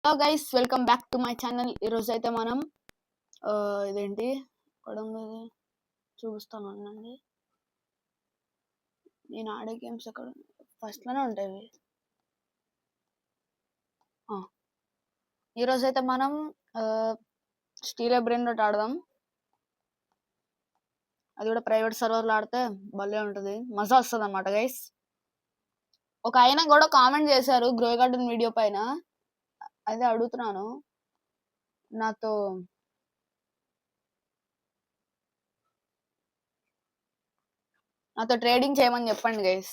Hello guys, welcome back to my channel. ఈరోజు అయితే మనం ఇదేంటి కొడంగల్ చూపిస్తాను అండి. నేను ఆడే గేమ్స్ అక్కడ ఫస్ట్లోనే ఉంటాయి. ఈరోజు అయితే మనం స్టీల్ బ్రెయిన్ రోట్ ఆడదాం. అది కూడా ప్రైవేట్ సర్వర్లో ఆడితే భలే ఉంటుంది, మజా వస్తుంది అన్నమాట గైస్. ఒక ఆయన కూడా కామెంట్ చేశారు గ్రో గార్డెన్ వీడియో పైన. అదే అడుగుతున్నాను, నాతో ట్రేడింగ్ చేయమని చెప్పండి గైస్.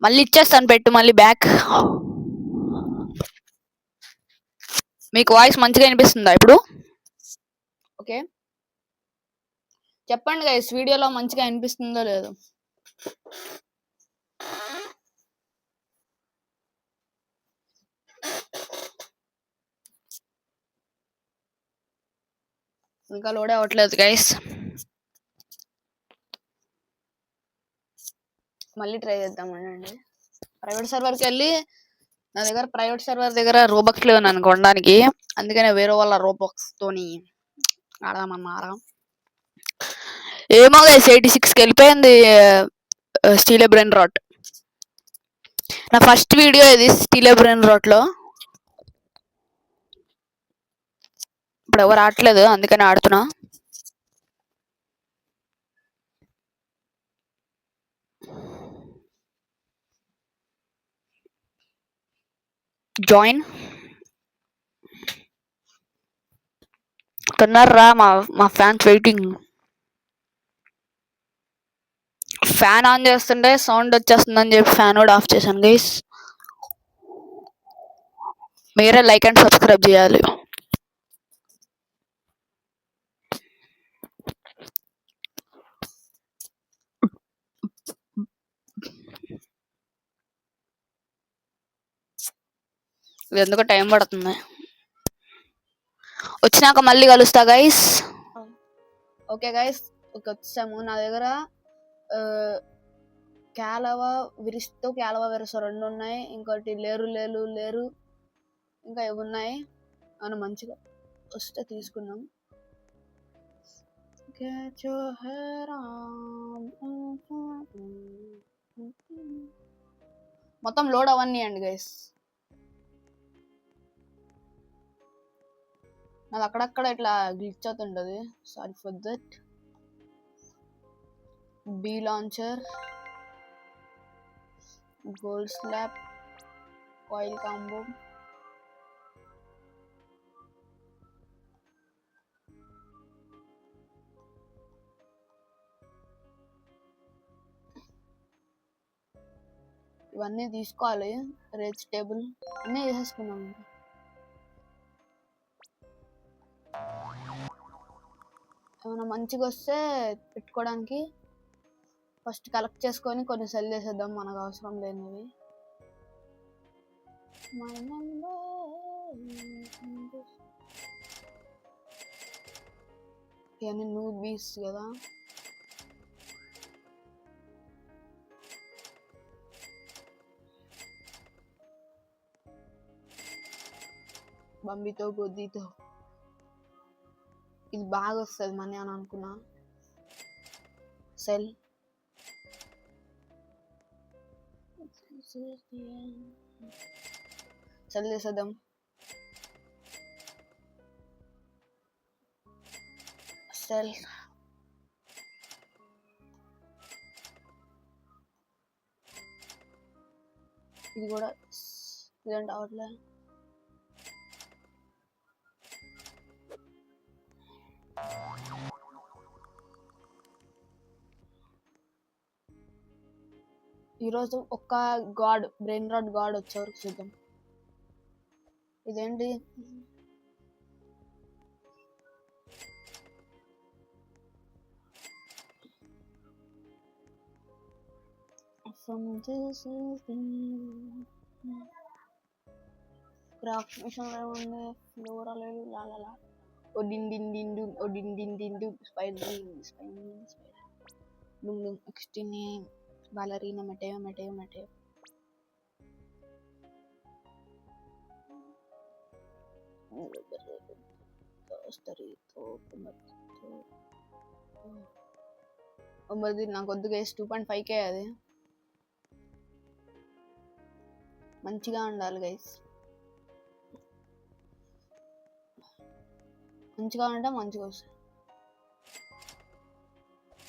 మళ్ళీ ఇచ్చేస్తాను పెట్టు, మళ్ళీ బ్యాక్. మీకు వాయిస్ మంచిగా వినిపిస్తుందా ఇప్పుడు? ఓకే, చెప్పండి గైస్, వీడియోలో మంచిగా వినిపిస్తుందో లేదో. ఇంకా లోడ్ అవ్వట్లేదు గైస్, మళ్ళీ ట్రై చేద్దామండి. ప్రైవేట్ సర్వర్కి వెళ్ళి, నా దగ్గర ప్రైవేట్ సర్వర్ దగ్గర రోబక్స్ లేవు నన్ను కొనడానికి, అందుకనే వేరే వాళ్ళ రోబక్స్ తోని ఆడదామన్నారా. ఏమో గైస్, 86కి వెళ్ళిపోయింది స్టీల్ బ్రెయిన్ రాట్. నా ఫస్ట్ వీడియో ఇది స్టీల్ బ్రెయిన్ రాట్లో. ఇప్పుడు ఎవరు ఆడట్లేదు, అందుకని ఆడుతున్నా. జాయిన్ తొందరరా, మా ఫ్యాన్స్ వెయిటింగ్. ఫ్యాన్ ఆన్ చేస్తుంటే సౌండ్ వచ్చేస్తుందని చెప్పి ఫ్యాన్ కూడా ఆఫ్ చేశాను గైస్. మీరే లైక్ అండ్ సబ్స్క్రైబ్ చేయాలి. ఇది ఎందుకో టైం పడుతుంది, వచ్చినాక మళ్ళీ కలుస్తా గైస్. ఓకే గైస్, వచ్చాము. నా దగ్గర క్యాలవ విరిస్తో క్యాలవ విరస 2 ఉన్నాయి, ఇంకోటి లేరు, ఇంకా ఇవి ఉన్నాయి. మనం మంచిగా వస్తే తీసుకున్నాం. మొత్తం లోడ్ అవన్నీ అండి గైస్. నాది అక్కడక్కడ ఇట్లా గ్లిచ్ అవుతుంటది, sorry for that. Bee launcher, gold slab, coil combo, ఇవన్నీ తీసుకోవాలి. రేజ్ టేబుల్ అన్నీ వేసేసుకున్నాం. ఏమైనా మంచిగా వస్తే పెట్టుకోవడానికి ఫస్ట్ కలెక్ట్ చేసుకొని కొన్ని సెల్ చేసేద్దాం, మనకు అవసరం లేనివి. ఇవన్నీ నూబీస్ కదా. బంబితో గొద్దితో ఇది బాగా వస్తుంది మనీ అని అనుకున్నా. సెల్ చేసేద్దాం. సెల్ ఇది కూడా ఇదంటే అవట్లే. ఈరోజు ఒక్క గాడ్ బ్రెయిన్ రాట్ గాడ్ వచ్చేవరకు చూద్దాం. ఇదేంటి క్రాఫ్ట్ మిషన్ ఏముంది, ఫ్లోరా లేదు, లాలా ఒడిండిండిండు స్పైడర్ ఎక్స్టీని బాలరీనా మెటేయో. మరి నాకు వద్దు గైస్ 2.5K అది మంచిగా ఉండాలి గైస్ మంచిగా ఉంటే మంచిగా వస్తుంది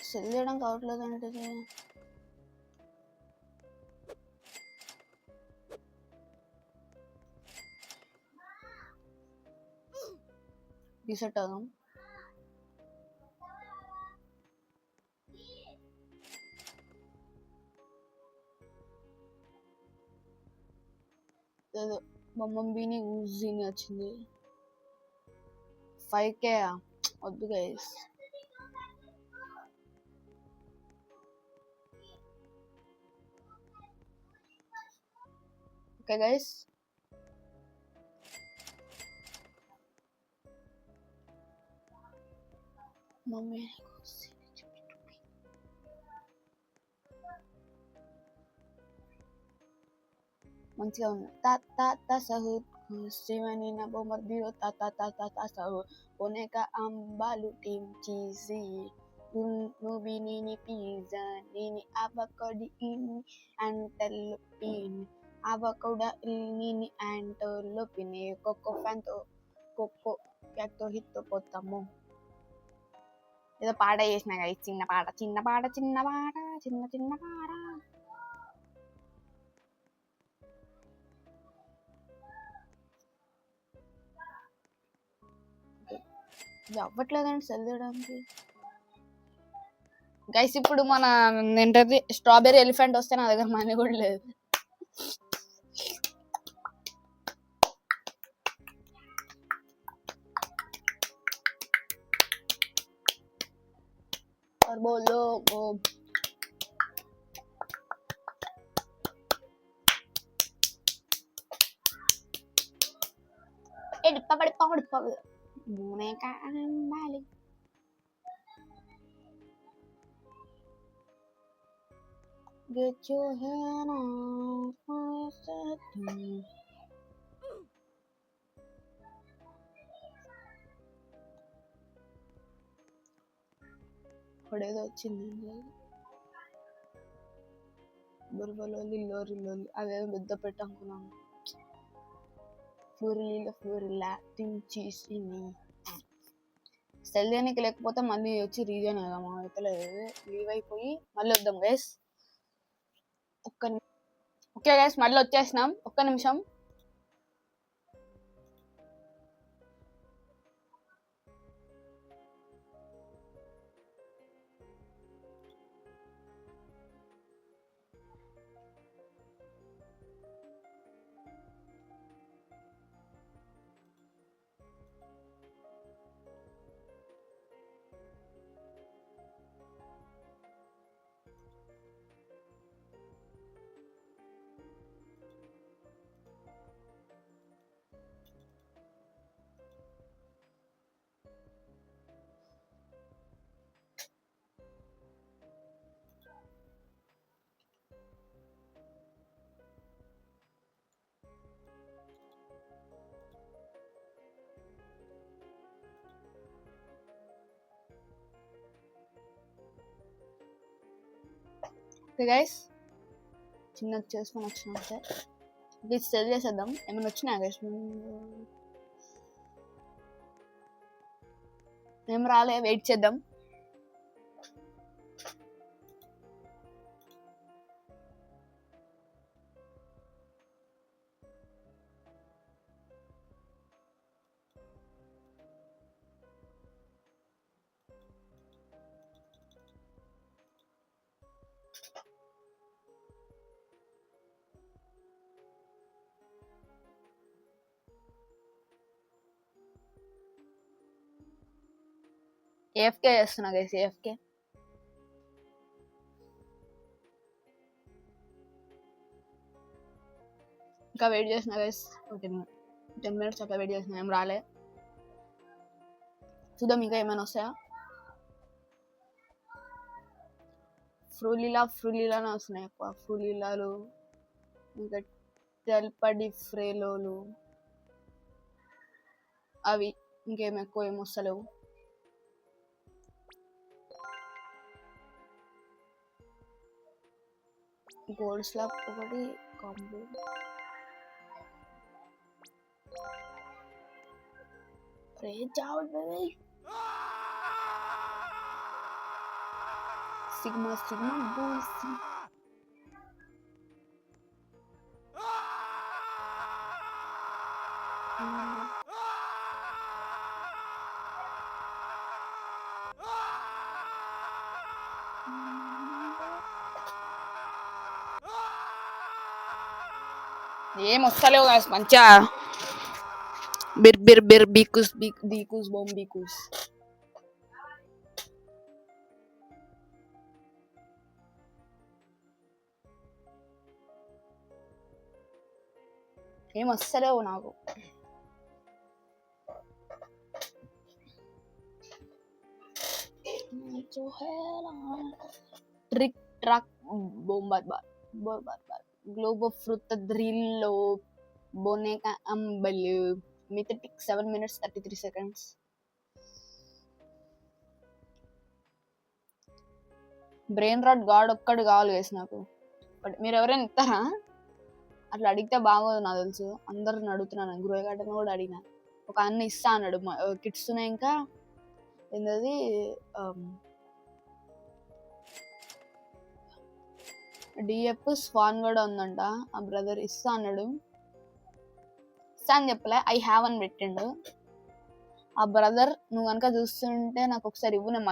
సెల్ చేయడం కావట్లేదు అంటే రీసెట్ అవుదాం బొమ్మంబీని ఊజీని వచ్చింది 5K వద్దు గైస్ ఓకే గైస్ మమ్మీ మంచిగా ఉంది తా సహూద్ శివని నా బొమ్మ బిరో తా సహూద్ ఓనేక అంబాలు టీమ్ చీజీ నువ్వి నీని పిజ్జా నీని అవకాడో ఇని అంటల్లోపిన్ అవకాడో నీని అంటల్లోపిన్ కోకో ఫ్యాంతో కోకో ఫ్యాక్తో హిత్తో పోతాము ఏదో పాట చేసిన కదా చిన్న పాట చిన్న పాట ఇది అవ్వట్లేదండి సెల్ చేయడానికి గైస్ ఇప్పుడు మన ఏంటది స్ట్రాబెర్రీ ఎలిఫెంట్ వస్తే నా దగ్గర మనీ కూడా లేదు బోలో పడి Boneka Bali. Get your hand on fire. పడేదో వచ్చింది బుర్బలోలి లోరి అవేదో పెద్ద పెట్టనుకున్నాను ఫ్లోరిలా టించీస్ ఇన్ని సెల్ చేయడానికి లేకపోతే మళ్ళీ వచ్చి రీజన్ కదా మా అయితే లీవ్ అయిపోయి మళ్ళీ వద్దాం గైస్ ఓకే గైస్ మళ్ళీ వచ్చేసినాం ఒక్క నిమిషం ఓకే గైస్ చిన్నది చేసుకొని వచ్చినా సార్ ఇది సెల్ చేసేద్దాం ఏమైనా వచ్చినాయా గైస్ ఏం రాలే వెయిట్ చేద్దాం ఏఎఫ్కే చేస్తున్నా గైస్ ఏఎఫ్కే ఇంకా వెయిట్ చేసిన గైస్ 10 minutes అట్లా వెయిట్ చేసిన ఏం రాలే చూద్దాం ఇంకా ఏమైనా వస్తాయా ఫ్రూలీలానే వస్తున్నాయి ఎక్కువ ఫ్రూలీలాలు ఇంకా తెల్పడి ఫ్రేలోలు అవి ఇంకేం ఎక్కువ ఏం వస్తలేవు. గోల్డ్ స్లాబ్ ఒకటి combo. Rage out baby. Sigma బూస్. ఏం వస్తలేవు గాయస్ మంచిగా. బిర్ బీకుస్ బొమ్ బీకుస్. ఏం వస్తలేవు నాకు. ట్రిక్ ట్రక్ బొంబార్ గ్లోబ్ ఆఫ్ ఫ్రూట్ డ్రిల్లో బోనేకా అంబలు mythic 7 minutes 33 seconds. Brainrot god ఒక్కడు కావాలి వేసి నాకు. బట్ మీరు ఎవరైనా ఇస్తారా? అట్లా అడిగితే బాగోదు నాకు తెలుసు. అందరిని అడుగుతున్నాను. గ్రోయ్ గార్డెన్ కూడా అడిగినా. ఒక అన్న ఇస్తా అన్నాడు. కిట్స్ ఉన్నాయి. ఇంకా ఏంటది డిఎఫ్ స్వాన్ కూడా ఉందంట. ఆ బ్రదర్ ఇస్తా అన్నాడు. ఇస్తా అని చెప్పలే, ఐ హ్యావ్ అని పెట్టిండు ఆ బ్రదర్. నువ్వు కనుక చూస్తుంటే నాకు ఒకసారి ఇవ్వు, నేను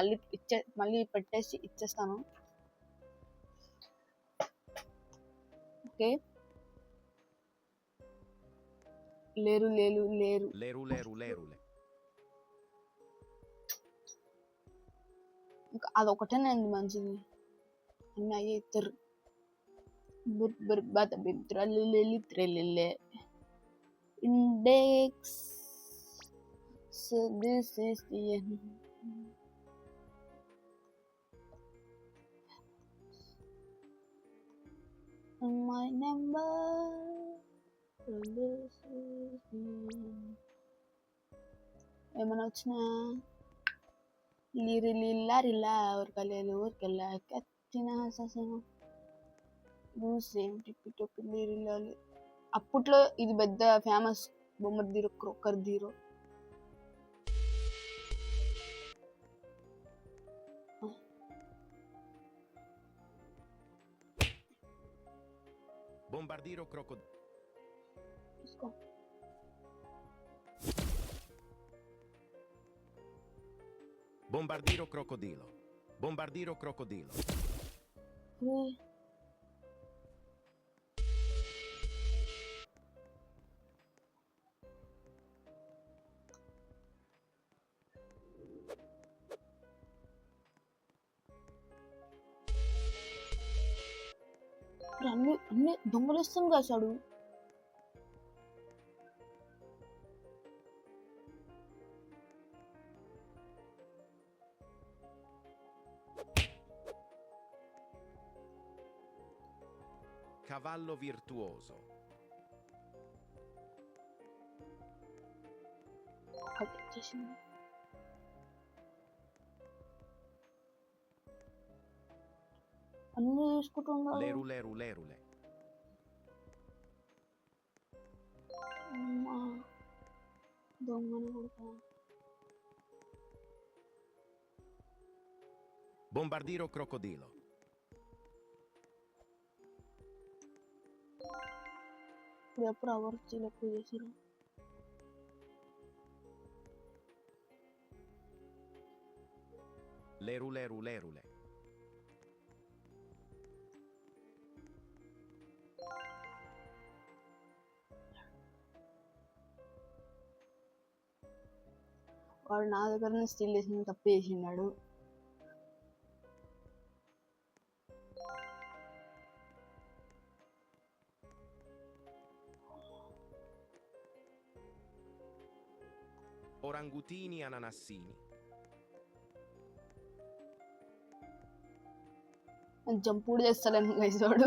మళ్ళీ పెట్టేసి ఇచ్చేస్తాను. ఓకే. లేరు ఇంకా అదొకటేనండి మంచిది. అన్నీ అయ్యే ఇద్దరు index. So this is the end. My number. This is the end. ఏమన్నా వచ్చినా లిరిల్లా ఊరికెళ్ళా కత్తిన అప్పట్లో ఇది పెద్ద ఫేమస్. బొమ్మర్ దీరో క్రోకర్ దీరో. Bombardiro crocodilo. Bombardiro crocodilo. Bombardiro crocodilo. అన్ని దొంగలిస్తుంది కాసాడు. Cavallo virtuoso. అన్ని తీసుకుంటున్నాడు. Lerule. దొంగని కొడుతా. Bombardiro crocodilo. ఇప్పుడు ఎప్పుడు అవర్ ఎక్కువ చేసారు. Lerule. వాడు నా దగ్గర స్టిల్ వేసిన తప్పు చేసినాడు. Orangutini ananassini. జంపుడు చేస్తలేను గైస్. వాడు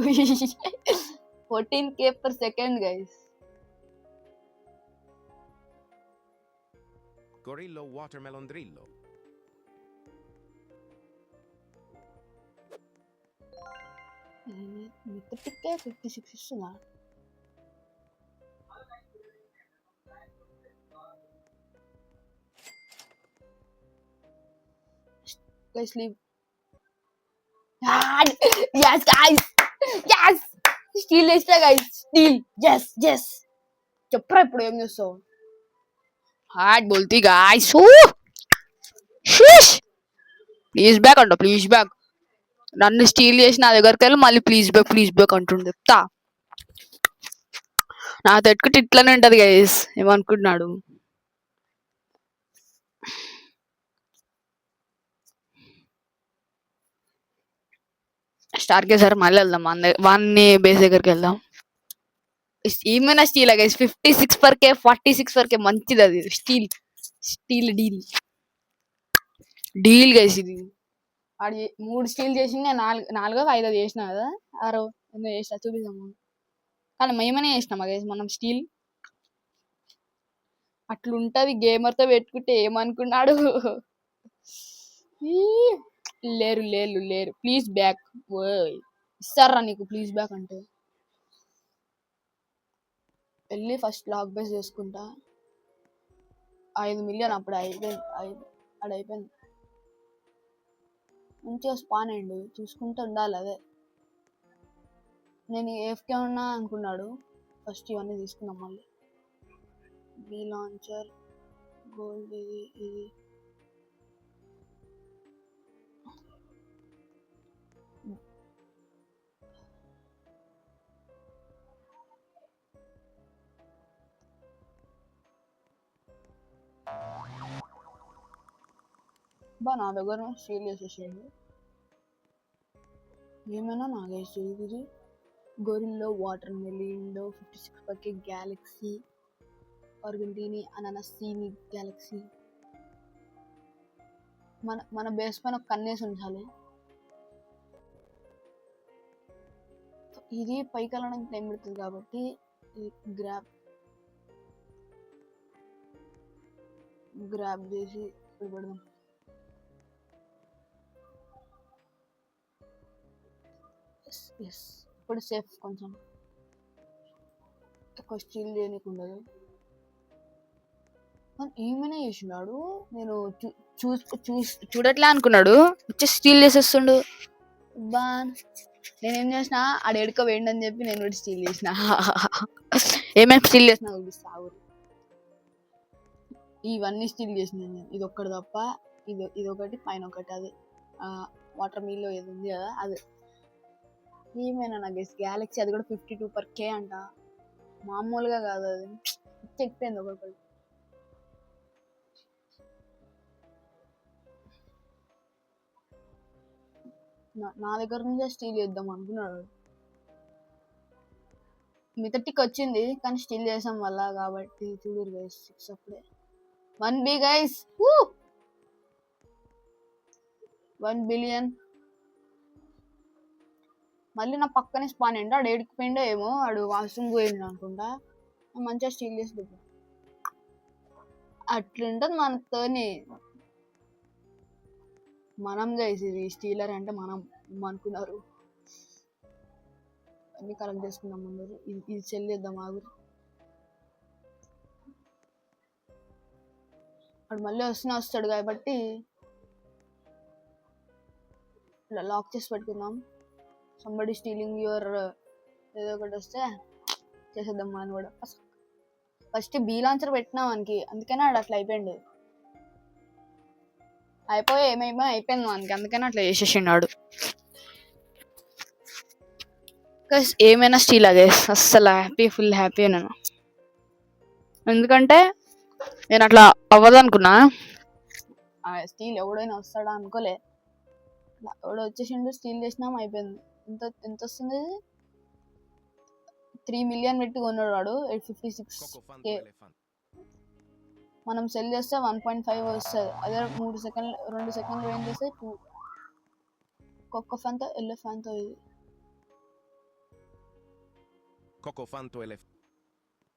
14K per second guys. Gorillo watermelon drillo. మిత్తికే 56 ఇస్తుందా? Guys, leave. Yes, guys. Yes. Steal చేస్తా guys. Steal. Yes, yes. చెప్పరా ఇప్పుడు ఏం చేస్తావు? హార్డ్ బోల్తీ guys. షూష్. ప్లీజ్ బ్యాక్ అంట, ప్లీజ్ బ్యాక్. నన్ను స్టీల్ చేసి నా దగ్గరికి వెళ్ళి మళ్ళీ ప్లీజ్ బ్యాక్ అంటుండు చెప్తా. నా తెట్టుకుంటే ఇట్లనే ఉంటది గైస్. ఏమనుకుంటున్నాడు? స్టార్ గేజర్ మళ్ళీ వెళ్దాం, వాన్ని బేస్ దగ్గరికి వెళ్దాం. ఏమైనా steel guys. 56 per k, 46 per k మంచిది అది. Steel deal guys. ఇది ఆడి 3 స్టీల్ చేసింది, 4 5 చేసిన కదా, 6 ఎన్నో చేసిన చూపిద్దాము. కానీ మేమనే చేసినామా గైస్ మనం స్టీల్? అట్లుంటది గేమర్తో పెట్టుకుంటే. ఏమనుకున్నాడు? లేరు. Please back. ఇస్తారా నీకు ప్లీజ్ బ్యాక్ అంటే? వెళ్ళి ఫస్ట్ లాక్ బేస్ చేసుకుంటా. 5 మిలియన్ అప్పుడు అయిపోయింది. మంచిగా స్పాన్ అయ్యిండు. చూసుకుంటూ ఉండాలి. అదే నేను ఏఫ్కే ఉన్నా అనుకున్నాడు. ఫస్ట్ ఇవన్నీ తీసుకుందాం. మళ్ళీ బీ లాంచర్, గోల్డ్, ఇది నా దగ్గర స్టీల్ చేసేసేయండి. ఏమైనా నాగేసి ఇది గొరిల్లో వాటర్ మెలిండో 56 per k గ్యాలక్సీ ఆర్గెంటీని అననసీని గ్యాలక్సీ. మన బేస్ పైన ఒక కన్నేసి ఉంచాలి. ఇది పైకి వెళ్ళడానికి టైం పడుతుంది కాబట్టి గ్రాబ్ చేసి ఇప్పుడు పెడదాం. ఇప్పుడు సేఫ్. కొంచెం ఎక్కువ స్టీల్ చేయనీకుండదు. ఏమైనా చేసినాడు. నేను చూడట్లే అనుకున్నాడు, వచ్చి స్టీల్ చేసేస్తుండు. బా నేనేం చేసిన, ఆడ ఎడుక వేయండి అని చెప్పి నేను కూడా స్టీల్ చేసిన. ఏమేమి స్టీల్ చేసిన సాగు. ఇవన్నీ స్టీల్ చేసిన నేను. ఇది ఒక్కటి తప్ప ఇది ఒకటి, పైన ఒకటి. అది వాటర్ మీల్లో ఏది ఉంది కదా అది. ఏమైనా నాకు గ్యాలక్సీ, అది కూడా 52 per k అంట. మామూలుగా కాదు అది. చెక్కిపోయింది ఒకటి. నా దగ్గర నుంచే స్టీల్ చేద్దాం అనుకున్నాడు. మిథటిక్ వచ్చింది కానీ స్టీల్ చేసాం వల్ల కాబట్టి. చూడరు గైస్ 6 అప్పుడే. 1 B గైస్. 1 billion. మళ్ళీ నా పక్కనే స్పాన్ అయ్యిండు. ఆడు ఏడుకుపోయిండో ఏమో, ఆడు వాష్రూమ్ పోయిండు అనుకుంటా. మంచిగా స్టీల్ చేసి దుబ్బు. అట్లుంటది మనతోని. మనం గైస్ ఇది స్టీలర్ అంటే మనం అనుకున్నారు. అన్ని కలెక్ట్ చేసుకుందాం ముందు. ఇది సెల్ చేద్దాం ఆగు. వాడు మళ్ళీ వస్తాడు కాబట్టి ఇలా లాక్ చేసి పెట్టుకుందాం. సంబడి స్టీలింగ్ యువర్ ఏదో ఒకటి వస్తే చేసేద్దాం మనం కూడా. ఫస్ట్ బీ లాంచర్ పెట్టినాం మనకి, అందుకనే ఆడు అట్లా అయిపోయిండు. ఏమేమో అయిపోయింది మనకి, అందుకని అట్లా చేసేసిండు. ఏమైనా స్టీల్ అదే. అస్సలు ఫుల్ హ్యాపీ నేను. ఎందుకంటే నేను అట్లా అవ్వదు అనుకున్నా. స్టీల్ ఎవడైనా వస్తాడా అనుకోలే. ఎవడో వచ్చేసిండు, స్టీల్ చేసినాం, అయిపోయింది. ఎంత వస్తుంది? 3 million పెట్టి కొన్నాడు వాడు. 56 k. మనం సెల్ చేస్తే 1.5 వస్తుంది. అదే 2 సెకండ్లు వెయిట్ చేస్తే 2. కొక్కోఫాంతో ఎలిఫాంతో ఇది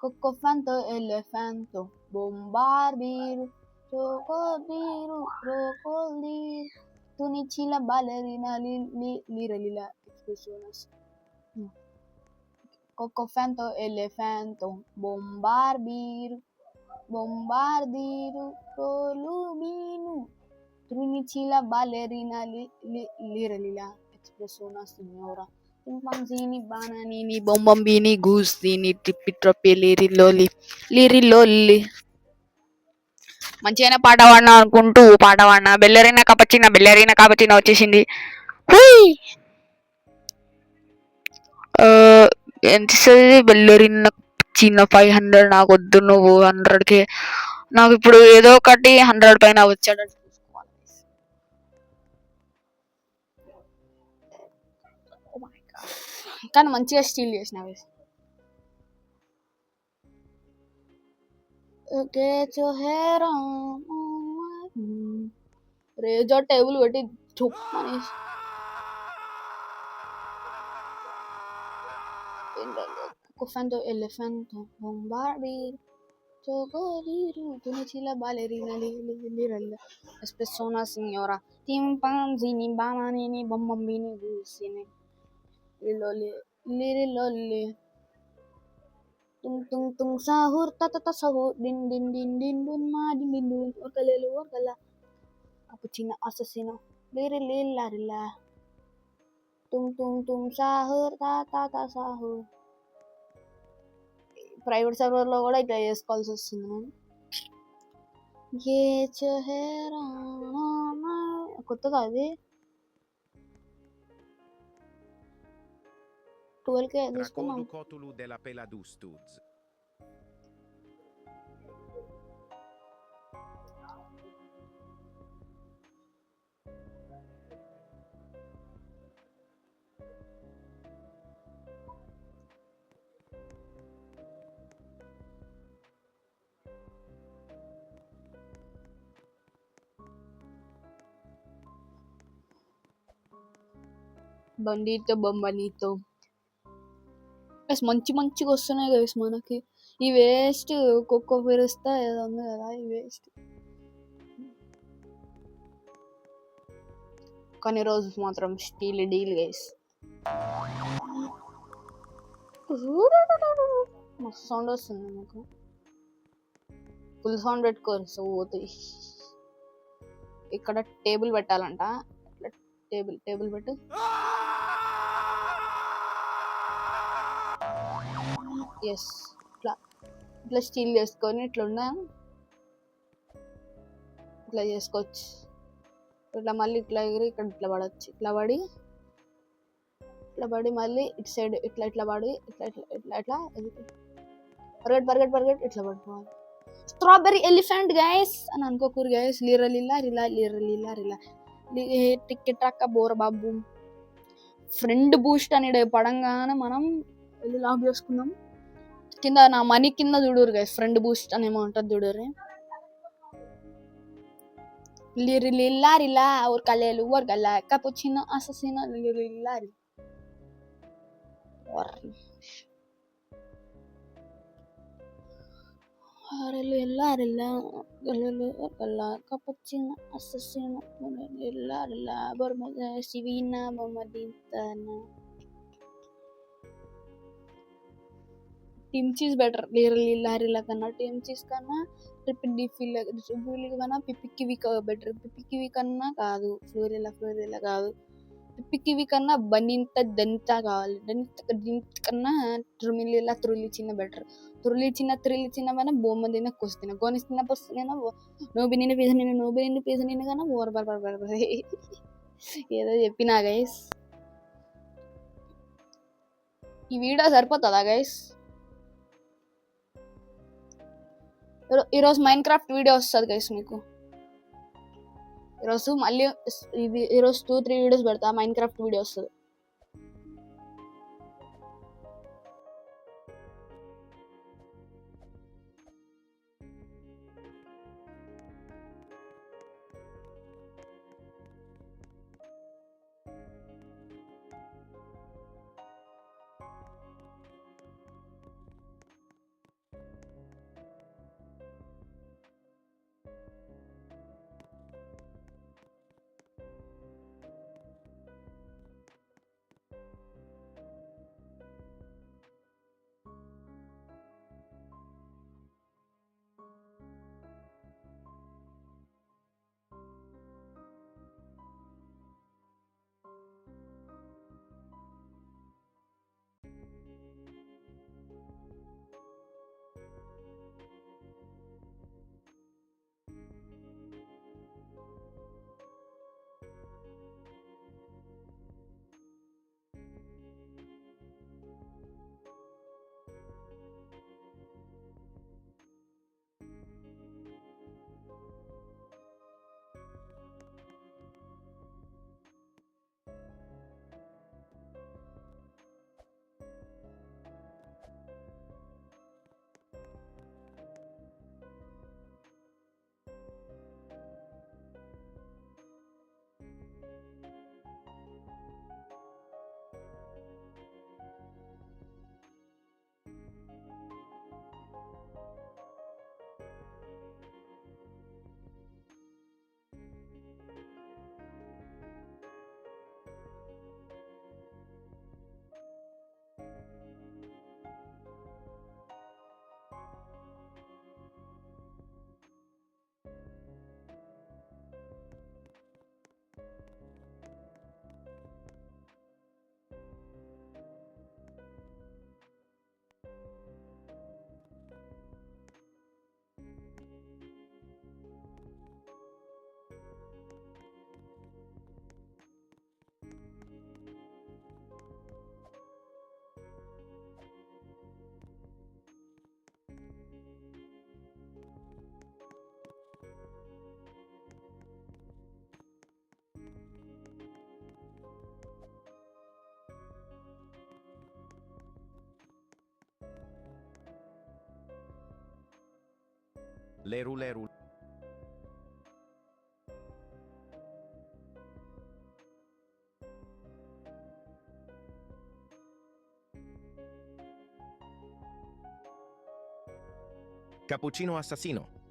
కొక్కోఫాంతో ఎలిఫాంతో బొంబార్బీర్ Crocodilo, crocodilo, tu nici la ballerina, lira lila expresiones. Cocofanto, elefanto, bombardiro, bombardiro, colubino, tu nici la ballerina, lira lila expresiones, signora. Chimpanzini, bananini, bombambini, gustini, trippi troppi, liri lolli. మంచిగానే పాట పాడినా అనుకుంటూ పాట పాడినా బెల్లరీనా కపచిన వచ్చేసింది. హుయ్! ఎంత ఇస్తుంది బెల్లరీనా చిన్న 500 నాకు వద్దు, నువ్వు 100కే నాకు ఇప్పుడు ఏదో ఒకటి 100 పైన వచ్చేటట్టు చూసుకోవాలి. Oh my God. కానీ మంచిగా స్టీల్ చేసినవి. రేజో టేబుల్ పెట్టి చుప్పని Cofanto, elefanto, bombardiro, crocodilo, tu nici la ballerina, lira espressione signora. Timpanzini, bananini, bombambini, gusini, liri lolli. Tung tung tung sahur, tata sahur, din din din din dun ma din din dun, orkalelu orkala. Cappuccino assassino, liri lilla rilla. Tung tung tung sahur, tata sahur. Private సర్వర్లో కూడా ఇట్లా చేసుకోవాల్సి వస్తుంది. కొత్తగా అది 12K తీసుకున్నాం. Raccodu della Peladustuz. బండితో బొమ్మనితో మంచిగా వస్తున్నాయి గైస్ మనకి. ఈ వేస్ట్ ఒక్కొక్క పెరుస్తా ఏదో ఉంది కదా, ఈ వేస్ట్. కానీ రోజు మాత్రం స్టీల్ డీల్ గైస్. మస్తు సౌండ్ వస్తుంది నాకు. ఫుల్ సౌండ్ పెట్టుకోరు సో పోతాయి. ఇక్కడ టేబుల్ పెట్టాలంట. టేబుల్ పెట్టు. ఎస్, ఇట్లా స్టీల్ చేసుకొని ఇట్లా చేసుకోవచ్చు. ఇట్లా మళ్ళీ ఇట్లా ఎగిరి ఇక్కడ ఇట్లా పడవచ్చు. ఇట్లా పడి మళ్ళీ ఇటు సైడ్ ఇట్లా పడి ఇట్లా పరిగెట్ ఇట్లా పడుకోవాలి. స్ట్రాబెర్రీ ఎలిఫెంట్ గైస్ అని అనుకోకూరు గైస్. లిరా టికెట్ ట్రాక్ బోర బాబు. ఫ్రెండ్ బూస్ట్ అని పడంగానే మనం వెళ్ళి లాక్ చేసుకుందాం. కింద నా మనీ కింద చూడరు గైస్, ఫ్రెండ్ బూస్ట్ అని ఏమో ఉంటుంది చూడరు. లిరిలా ఊరకలేలు ఊరకల కపుచినో అససినో లిరిలా cappuccino assassino la borma sivina bomba dintana. Team cheese better. లిరిలా కన్నా టీమ్ చీజ్ కన్నా ట్రిపుల్ కన్నా పిప్పికివి బెటర్. పిప్పికివి కన్నా కాదు, ఫ్లోరిలా కాదు. పిప్పికివి కన్నా బనింత దంత కావాలి. దంత కన్నా త్రులి చిన్న బెటర్. త్రులి చిన్న మన బొమ్మ తిన కొస్తిన గోనిస్తున్న పొస్తున్న నోబిని పీసనిన కన్నా బోర్ ఏదో చెప్పినా గైస్. ఈ వీడియో సరిపోతుందా గైస్? ఈరోజు మైన్ క్రాఫ్ట్ వీడియో వస్తుంది గైస్ మీకు. ఈరోజు మళ్ళీ ఈరోజు 2-3 వీడియోస్ పెడతా. మైన్ క్రాఫ్ట్ వీడియో వస్తుంది. Leru leru. Cappuccino assassino.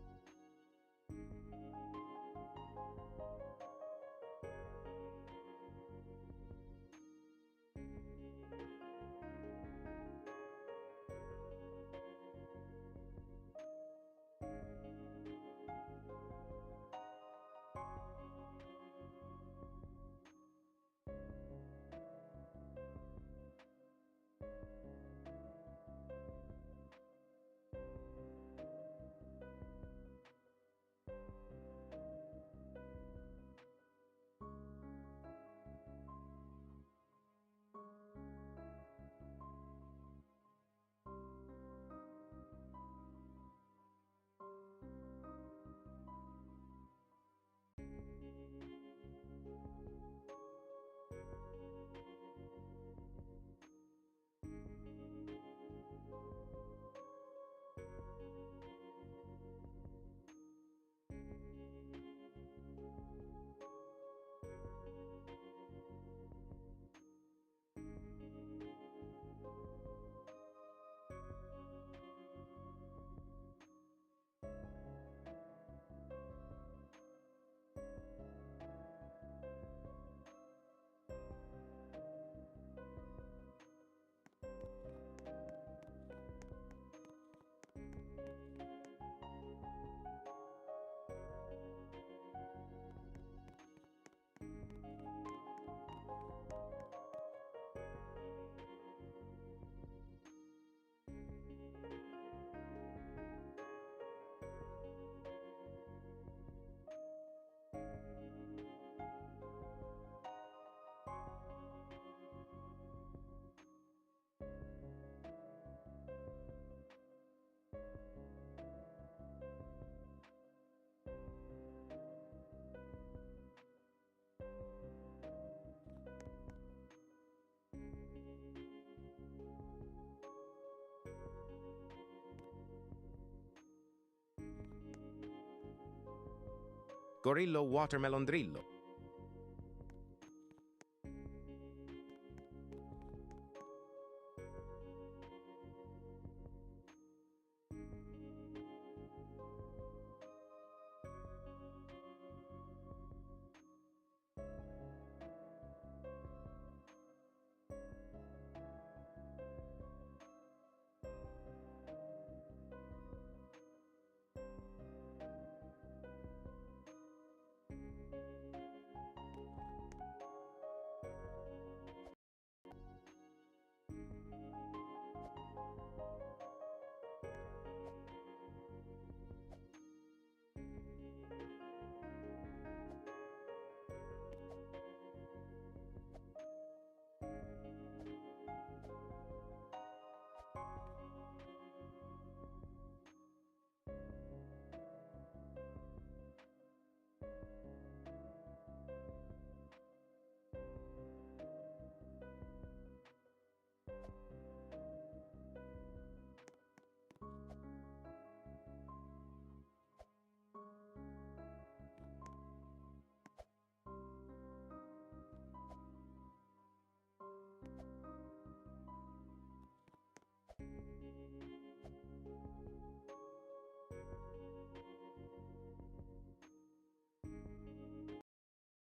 Gorillo watermelon drillo.